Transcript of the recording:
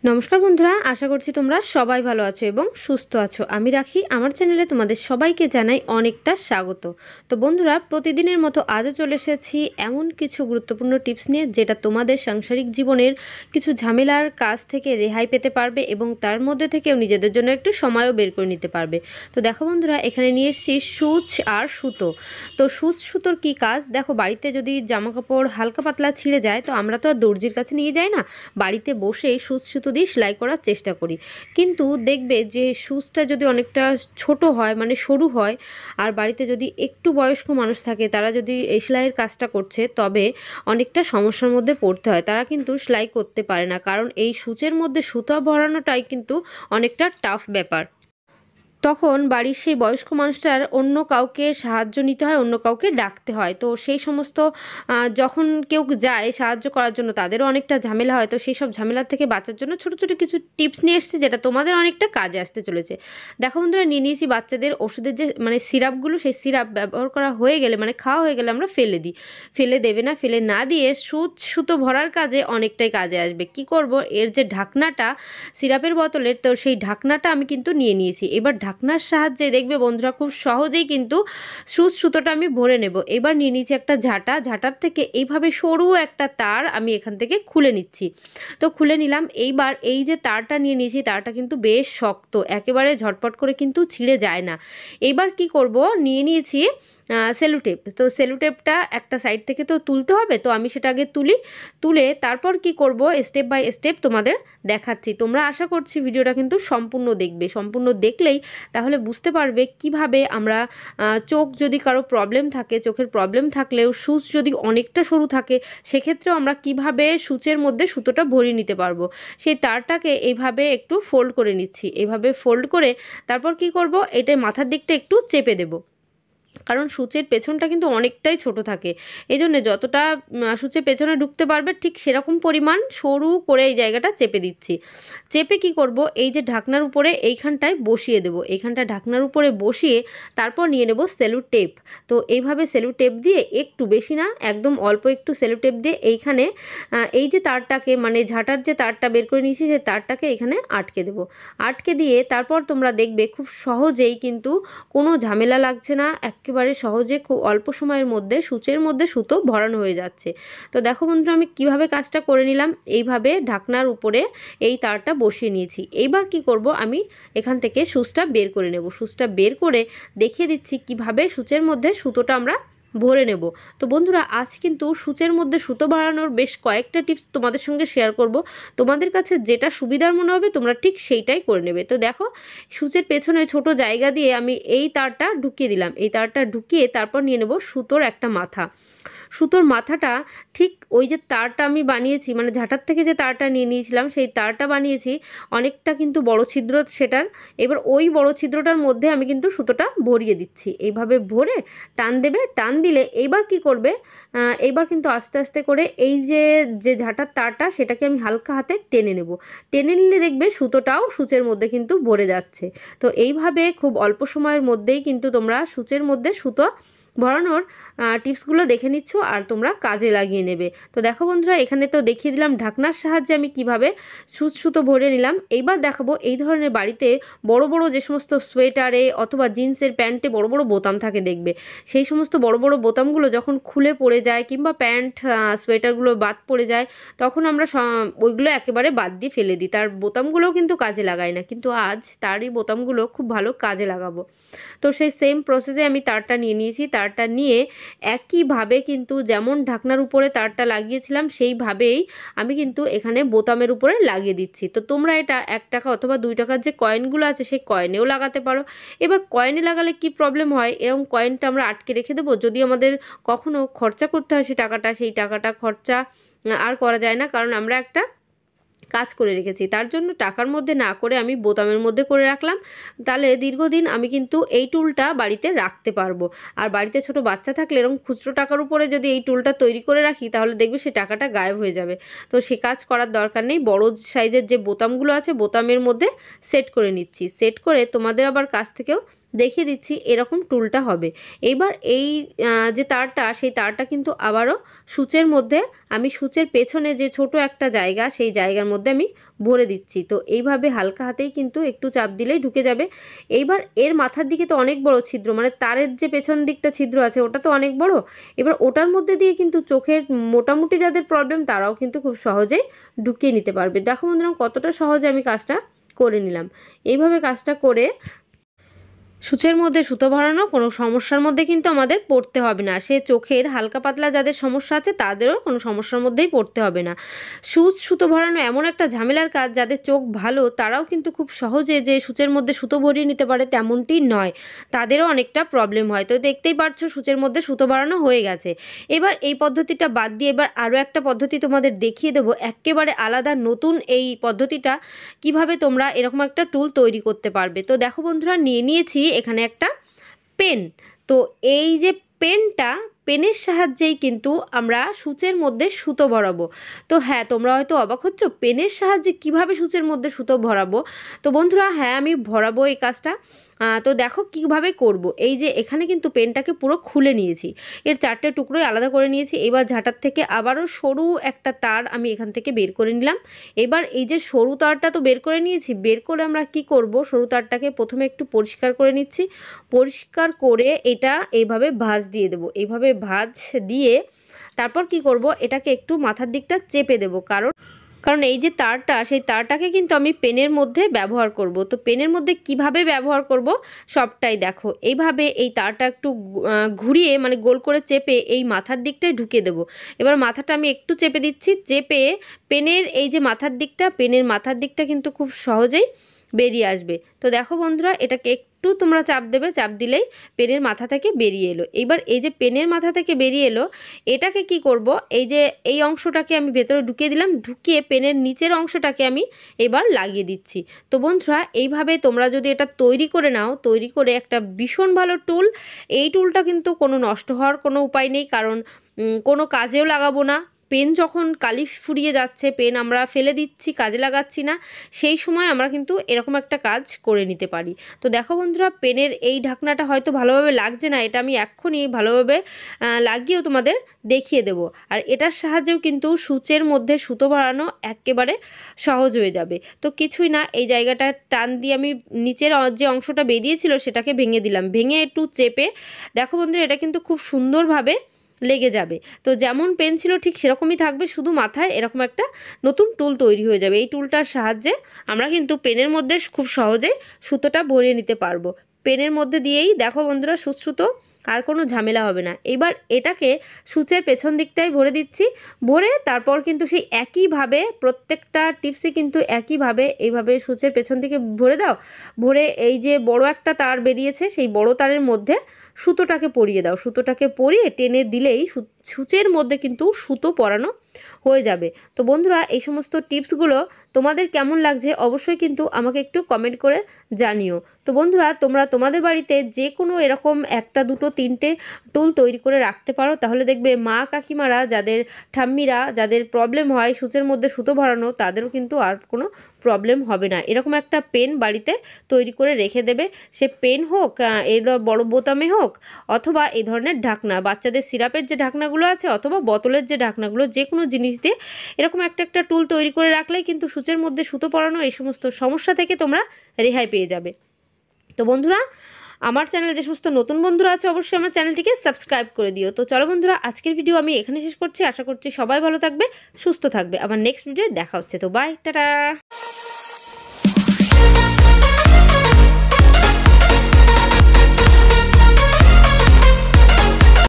নমস্কার বন্ধুরা, আশা করছি তোমরা সবাই ভালো আছো এবং সুস্থ আছো। আমি রাখি, আমার চ্যানেলে তোমাদের সবাইকে জানাই অনেকটা স্বাগত। তো বন্ধুরা, প্রতিদিনের মতো আজও চলে এসেছি এমন কিছু গুরুত্বপূর্ণ টিপস নিয়ে, যেটা তোমাদের সাংসারিক জীবনের কিছু ঝামেলার কাজ থেকে রেহাই পেতে পারবে এবং তার মধ্যে থেকেও নিজেদের জন্য একটু সময়ও বের করে নিতে পারবে। তো দেখো বন্ধুরা, এখানে নিয়ে এসেছি সূচ আর সুতো। তো সূচ সুতোর কী কাজ, দেখো বাড়িতে যদি জামা কাপড় হালকা পাতলা ছিঁড়ে যায়, তো আমরা তো আর দর্জির কাছে নিয়ে যাই না, বাড়িতে বসেই সূচ সুতো দিয়ে সেলাই করার চেষ্টা করি। কিন্তু দেখবে যে সূচটা যদি অনেকটা ছোট হয়, মানে সরু হয়, আর বাড়িতে যদি একটু বয়স্ক মানুষ থাকে, তারা যদি এই সেলাইয়ের কাজটা করছে, তবে অনেকটা সমস্যার মধ্যে পড়তে হয়। তারা কিন্তু সেলাই করতে পারে না, কারণ এই সূচের মধ্যে সুতো ভরানোটাই কিন্তু অনেকটা টাফ ব্যাপার। তখন বাড়ির সেই বয়স্ক মানুষটার অন্য কাউকে সাহায্য নিতে হয়, অন্য কাউকে ডাকতে হয়। তো সেই সমস্ত যখন কেউ যায় সাহায্য করার জন্য, তাদেরও অনেকটা ঝামেলা হয়। তো সেই সব ঝামেলার থেকে বাঁচার জন্য ছোটো ছোটো কিছু টিপস নিয়ে এসেছি, যেটা তোমাদের অনেকটা কাজে আসতে চলেছে। দেখো বন্ধুরা, নিয়ে নিয়েছি বাচ্চাদের ওষুধের যে মানে সিরাপগুলো, সেই সিরাপ ব্যবহার করা হয়ে গেলে, মানে খাওয়া হয়ে গেলে আমরা ফেলে দিই। ফেলে দেবে না, ফেলে না দিয়ে সুতো ভরার কাজে অনেকটাই কাজে আসবে। কি করব, এর যে ঢাকনাটা সিরাপের বোতলের, তো সেই ঢাকনাটা আমি কিন্তু নিয়ে নিয়েছি। এবার ঢাকনার সাহায্যে দেখবে বন্ধুরা, খুব সহজেই কিন্তু সুতোটা আমি ভরে নেব। এবার নিয়ে নিয়েছি একটা ঝাঁটার থেকে এইভাবে সরু একটা তার আমি এখান থেকে খুলে নিচ্ছি। তো খুলে নিলাম। এইবার এই যে তারটা নিয়ে নিয়েছি, তারটা কিন্তু বেশ শক্ত, একেবারে ঝটপট করে কিন্তু ছিঁড়ে যায় না। এইবার কি করব, নিয়ে নিয়েছি সেলুটেপ। তো সেলুটেপটা একটা সাইড থেকে তো তুলতে হবে, তো আমি সেটা আগে তুলে তারপর কি করব, স্টেপ বাই স্টেপ তোমাদের দেখাচ্ছি। তোমরা আশা করছি ভিডিওটা কিন্তু সম্পূর্ণ দেখবে। সম্পূর্ণ দেখলেই তাহলে বুঝতে পারবে কিভাবে আমরা চোখ যদি কারো প্রবলেম থাকে, চোখের প্রবলেম থাকলেও সূচ যদি অনেকটা সরু থাকে, সেক্ষেত্রেও আমরা কিভাবে সূচের মধ্যে সুতোটা ভরিয়ে নিতে পারবো। সেই তারটাকে এইভাবে একটু ফোল্ড করে নিচ্ছি। এইভাবে ফোল্ড করে তারপর কি করব, এটা মাথার দিকটা একটু চেপে দেব, কারণ সূচের পেছনটা কিন্তু অনেকটাই ছোট থাকে। এই জন্য যতটা সূচের পেছনে ঢুকতে পারবে, ঠিক সেরকম পরিমাণ সরু করে এই জায়গাটা চেপে দিচ্ছি। চেপে কি করব, এই যে ঢাকনার উপরে এইখানটায় বসিয়ে দেব। এইখানটা ঢাকনার উপরে বসিয়ে তারপর নিয়ে নেব সেলু টেপ। তো এইভাবে সেলু টেপ দিয়ে, একটু বেশি না, একদম অল্প একটু সেলু টেপ দিয়ে এইখানে এই যে তারটাকে, মানে ঝাঁটার যে তারটা বের করে নিয়েছি, সেই তারটাকে এখানে আটকে দেব। আটকে দিয়ে তারপর তোমরা দেখবে খুব সহজেই কিন্তু কোনো ঝামেলা লাগছে না, একেবারে সহজে খুব অল্প সময়ের মধ্যে সূচের মধ্যে সুতো ভরানো হয়ে যাচ্ছে। তো দেখো বন্ধুরা, আমি কিভাবে কাজটা করে নিলাম। এইভাবে ঢাকনার উপরে এই তারটা বসিয়ে নিয়েছি। এইবার কি করব, আমি এখান থেকে সুচটা বের করে নেব। সুচটা বের করে দেখিয়ে দিচ্ছি কিভাবে সূচের মধ্যে সুতোটা আমরা ভরে নেব। তো বন্ধুরা, আজ কিন্তু সূচের মধ্যে সুতো বাড়ানোর বেশ কয়েকটা টিপস তোমাদের সঙ্গে শেয়ার করব। তোমাদের কাছে যেটা সুবিধার মনে হবে তোমরা ঠিক সেইটাই করে নেবে। তো দেখো, সূচের পেছনে ছোট জায়গা দিয়ে আমি এই তারটা ঢুকিয়ে দিলাম। এই তারটা ঢুকিয়ে তারপর নিয়ে নেব সুতোর একটা মাথা। সুতোর মাথাটা ঠিক ওই যে তারটা আমি বানিয়েছি, মানে ঝাঁটার থেকে যে তারটা নিয়ে নিয়েছিলাম, সেই তারটা বানিয়েছি অনেকটা কিন্তু বড় ছিদ্র সেটার। এবার ওই বড় ছিদ্রটার মধ্যে আমি কিন্তু সুতোটা ভরিয়ে দিচ্ছি। এইভাবে ভরে টান দেবে। টান দিলে এইবার কি করবে, এইবার কিন্তু আস্তে আস্তে করে এই যে ঝাঁটার তারটা, সেটাকে আমি হালকা হাতে টেনে নেব। টেনে নিলে দেখবে সুতোটাও সূচের মধ্যে কিন্তু ভরে যাচ্ছে। তো এইভাবে খুব অল্প সময়ের মধ্যেই কিন্তু তোমরা সূচের মধ্যে সুতো ভরানোর টিপসগুলো দেখে নিচ্ছ, আর তোমরা কাজে লাগিয়ে নেবে। তো দেখো বন্ধুরা, এখানে তো দেখিয়ে দিলাম ঢাকনার সাহায্যে আমি কিভাবে সুতো ভরে নিলাম। এইবার দেখাবো এই ধরনের বাড়িতে বড় বড় যে সমস্ত সোয়েটারে অথবা জিন্সের প্যান্টে বড় বড় বোতাম থাকে, দেখবে সেই সমস্ত বড় বড় বোতামগুলো যখন খুলে পড়ে যায়, কিংবা প্যান্ট সোয়েটারগুলো বাদ পড়ে যায়, তখন আমরা ওইগুলো একেবারে বাদ দিয়ে ফেলে দিই। তার বোতামগুলোও কিন্তু কাজে লাগাই না, কিন্তু আজ তারই বোতামগুলো খুব ভালো কাজে লাগাবো। তো সেই সেম প্রসেসে আমি তারটা নিয়ে নিয়েছি। তারটা নিয়ে একইভাবে কিন্তু যেমন ঢাকনার উপরে তারটা লাগিয়েছিলাম, সেইভাবেই আমি কিন্তু এখানে বোতামের উপরে লাগিয়ে দিচ্ছি। তো তোমরা এটা 1 টাকা অথবা 2 টাকার যে কয়েনগুলো আছে, সেই কয়েনেও লাগাতে পারো। এবার কয়েনে লাগালে কি প্রবলেম হয়, এরকম কয়েনটা আমরা আটকে রেখে দেবো। যদি আমাদের কখনো খরচা করতে হয় সেই টাকাটা খরচা আর করা যায় না, কারণ আমরা একটা কাজ করে রেখেছি। তার জন্য টাকার মধ্যে না করে আমি বোতামের মধ্যে করে রাখলাম। তাহলে দীর্ঘদিন আমি কিন্তু এই টুলটা বাড়িতে রাখতে পারবো। আর বাড়িতে ছোট বাচ্চা থাকলে এরকম খুচরো টাকার উপরে যদি এই টুলটা তৈরি করে রাখি, তাহলে দেখবে সে টাকাটা গায়েব হয়ে যাবে। তো সে কাজ করার দরকার নেই। বড় সাইজের যে বোতামগুলো আছে, বোতামের মধ্যে সেট করে নিচ্ছি। সেট করে তোমাদের আবার কাছ থেকেও দেখিয়ে দিচ্ছি এরকম টুলটা হবে। এইবার এই যে তারটা, সেই তারটা কিন্তু আবারও সূচের মধ্যে, আমি সূচের পেছনে যে ছোট একটা জায়গা, সেই জায়গার মধ্যে মধ্যে আমি ভরে দিচ্ছি। তো এইভাবে হালকা হাতেই কিন্তু একটু চাপ দিলেই ঢুকে যাবে। এইবার এর মাথার দিকে তো অনেক বড় ছিদ্র, মানে তারের যে পেছন দিকটা ছিদ্র আছে ওটা তো অনেক বড়। এবার ওটার মধ্যে দিয়ে কিন্তু চোখের মোটামুটি যাদের প্রবলেম তারাও কিন্তু খুব সহজেই ঢুকিয়ে নিতে পারবে। দেখো বন্ধুরা কতটা সহজে আমি কাজটা করে নিলাম। এইভাবে কাজটা করে সূচের মধ্যে সুতো ভরানো কোনো সমস্যার মধ্যে কিন্তু আমাদের পড়তে হবে না। সে চোখের হালকা পাতলা যাদের সমস্যা আছে তাদেরও কোনো সমস্যার মধ্যেই পড়তে হবে না। সুতো ভরানো এমন একটা ঝামেলার কাজ, যাদের চোখ ভালো তারাও কিন্তু খুব সহজে যে সূচের মধ্যে সুতো ভরিয়ে নিতে পারে তেমনটি নয়, তাদেরও অনেকটা প্রবলেম হয়। তো দেখতেই পারছো সূচের মধ্যে সুতো ভরানো হয়ে গেছে। এবার এই পদ্ধতিটা বাদ দিয়ে এবার আরও একটা পদ্ধতি তোমাদের দেখিয়ে দেবো, একেবারে আলাদা নতুন এই পদ্ধতিটা কিভাবে তোমরা এরকম একটা টুল তৈরি করতে পারবে। তো দেখো বন্ধুরা, নিয়েছি এখানে একটা পেন। তো এই যে পেনের সাহায্যেই কিন্তু আমরা সূচের মধ্যে সুতো ভরাবো। তো হ্যাঁ, তোমরা হয়তো অবাক হচ্ছ পেনের সাহায্যে কিভাবে সূচের মধ্যে সুতো ভরাবো। তো বন্ধুরা হ্যাঁ, আমি ভরাবো এই কাজটা। তো দেখো কিভাবে করব। এই যে এখানে কিন্তু পেনটাকে পুরো খুলে নিয়েছি, এর 4টে টুকরোই আলাদা করে নিয়েছি। এবার ঝাঁটার থেকে আবারও সরু একটা তার আমি এখান থেকে বের করে নিলাম। এবার এই যে সরু তারটা তো বের করে নিয়েছি, বের করে আমরা কি করব, সরু তারটাকে প্রথমে একটু পরিষ্কার করে নিচ্ছি। পরিষ্কার করে এটা এইভাবে ভাঁজ দিয়ে দেবো। এইভাবে ভাঁজ দিয়ে তারপর কি করব, এটাকে একটু মাথার দিকটা চেপে দেবো, কারণ এই যে তারটা, সেই তারটাকে কিন্তু আমি পেনের মধ্যে ব্যবহার করব। তো পেনের মধ্যে কিভাবে ব্যবহার করব সবটাই দেখো। এইভাবে এই তারটা একটু ঘুরিয়ে মানে গোল করে চেপে এই মাথার দিকটায় ঢুকিয়ে দেবো। এবার মাথাটা আমি একটু চেপে দিচ্ছি, চেপে পেনের এই যে পেনের মাথার দিকটা কিন্তু খুব সহজেই বেরিয়ে আসবে। তো দেখো বন্ধুরা, এটাকে একটু তোমরা চাপ দেবে, চাপ দিলেই পেনের মাথা থেকে বেরিয়ে এলো। এইবার এই যে পেনের মাথা থেকে বেরিয়ে এলো, এটাকে কি করব, এই যে এই অংশটাকে আমি ভেতরে ঢুকিয়ে দিলাম, ঢুকিয়ে পেনের নিচের অংশটাকে আমি এবার লাগিয়ে দিচ্ছি। তো বন্ধুরা এইভাবে তোমরা যদি এটা তৈরি করে নাও, তৈরি করে একটা ভীষণ ভালো টুল। এই টুলটা কিন্তু কোনো নষ্ট হওয়ার কোনো উপায় নেই, কারণ কোনো কাজেও লাগাবো না। পেন যখন কালি ফুরিয়ে যাচ্ছে, পেন আমরা ফেলে দিচ্ছি, কাজে লাগাচ্ছি না, সেই সময় আমরা কিন্তু এরকম একটা কাজ করে নিতে পারি। তো দেখো বন্ধুরা, পেনের এই ঢাকনাটা হয়তো ভালোভাবে লাগছে না, এটা আমি এক্ষুনি ভালোভাবে লাগিয়েও তোমাদের দেখিয়ে দেব। আর এটার সাহায্যেও কিন্তু সূচের মধ্যে সুতো ভরানো একেবারে সহজ হয়ে যাবে। তো কিছুই না, এই জায়গাটা টান দিয়ে আমি নিচের যে অংশটা বেরিয়েছিল সেটাকে ভেঙে দিলাম, ভেঙে একটু চেপে দেখো বন্ধুরা, এটা কিন্তু খুব সুন্দরভাবে লেগে যাবে। তো যেমন পেন ছিল ঠিক সেরকমই থাকবে, শুধু মাথায় এরকম একটা নতুন টুল তৈরি হয়ে যাবে। এই টুলটার সাহায্যে আমরা কিন্তু পেনের মধ্যে খুব সহজে সুতোটা ভরিয়ে নিতে পারবো। পেনের মধ্যে দিয়েই দেখো বন্ধুরা সুতো, আর কোনো ঝামেলা হবে না। এবার এটাকে সূচের পেছন দিকটাই ভরে দিচ্ছি, ভরে তারপর কিন্তু সেই একইভাবে প্রত্যেকটা টিপসই কিন্তু একইভাবে এইভাবে সূচের পেছন দিকে ভরে দাও। ভরে এই যে বড় একটা তার বেরিয়েছে, সেই বড় তারের মধ্যে সুতোটাকে পরিয়ে দাও। সুতোটাকে পরিয়ে টেনে দিলেই সূচের মধ্যে কিন্তু সুতো পরানো হয়ে যাবে। তো বন্ধুরা, এই সমস্ত টিপসগুলো তোমাদের কেমন লাগছে অবশ্যই কিন্তু আমাকে একটু কমেন্ট করে জানিও। তো বন্ধুরা, তোমরা তোমাদের বাড়িতে যে কোনো এরকম 1, 2, 3টে টুল তৈরি করে রাখতে পারো, তাহলে দেখবে মা কাকিমারা, যাদের ঠাম্মিরা, যাদের প্রবলেম হয় সূচের মধ্যে সুতো ভরানো, তাদেরও কিন্তু আর কোনো প্রবলেম হবে না। এরকম একটা পেন বাড়িতে তৈরি করে রেখে দেবে। সে পেন হোক, এই বড় বোতামে হোক, অথবা এই ধরনের ঢাকনা, বাচ্চাদের সিরাপের যে ঢাকনাগুলো আছে, অথবা বোতলের যে ঢাকনাগুলো, যে কোনো জিনিস দিয়ে এরকম একটা টুল তৈরি করে রাখলেই কিন্তু সূচের মধ্যে সুতো পরানো এই সমস্ত সমস্যা থেকে তোমরা রেহাই পেয়ে যাবে। তো বন্ধুরা, আমার চ্যানেলে যে সমস্ত নতুন বন্ধুরা আছে অবশ্যই আমার চ্যানেলটিকে সাবস্ক্রাইব করে দিও। তো চলো বন্ধুরা, আজকের ভিডিও আমি এখানে শেষ করছি। আশা করছি সবাই ভালো থাকবে, সুস্থ থাকবে। আবার নেক্সট ভিডিও দেখা হচ্ছে। তো বাই, টাটা।